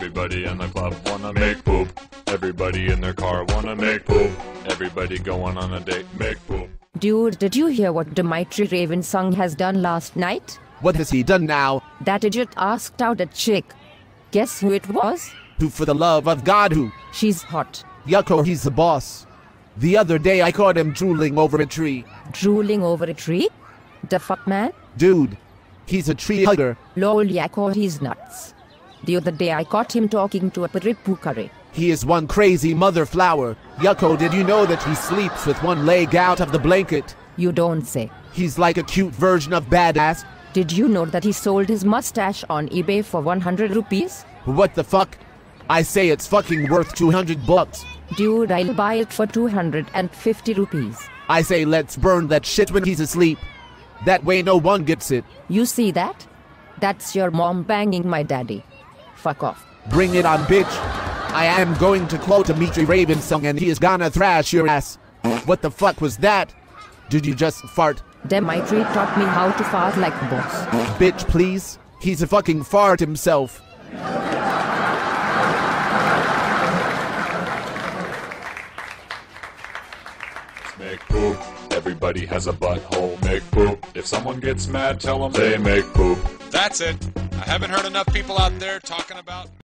Everybody in the club wanna make poop. Everybody in their car wanna make poop. Everybody going on a date, make poop. Dude, did you hear what Dimitri Ravensong has done last night? What has he done now? That idiot asked out a chick. Guess who it was? Who, for the love of God, who? She's hot. Yucko, he's the boss. The other day I caught him drooling over a tree. Drooling over a tree? The fuck, man? Dude, he's a tree hugger. Lol, Yakko, he's nuts. The other day I caught him talking to a paripukare. He is one crazy mother flower. Yucko, did you know that he sleeps with one leg out of the blanket? You don't say. He's like a cute version of badass. Did you know that he sold his mustache on eBay for 100 rupees? What the fuck? I say it's fucking worth 200 bucks. Dude, I'll buy it for 250 rupees. I say let's burn that shit when he's asleep. That way no one gets it. You see that? That's your mom banging my daddy. Fuck off. Bring it on, bitch. I am going to quote Dimitri Ravensong and he is gonna thrash your ass. What the fuck was that? Did you just fart? Dimitri taught me how to fart like a boss. Bitch, please. He's a fucking fart himself. Make poop. Everybody has a butthole. Make poop. If someone gets mad, tell them they make poop. That's it. I haven't heard enough people out there talking about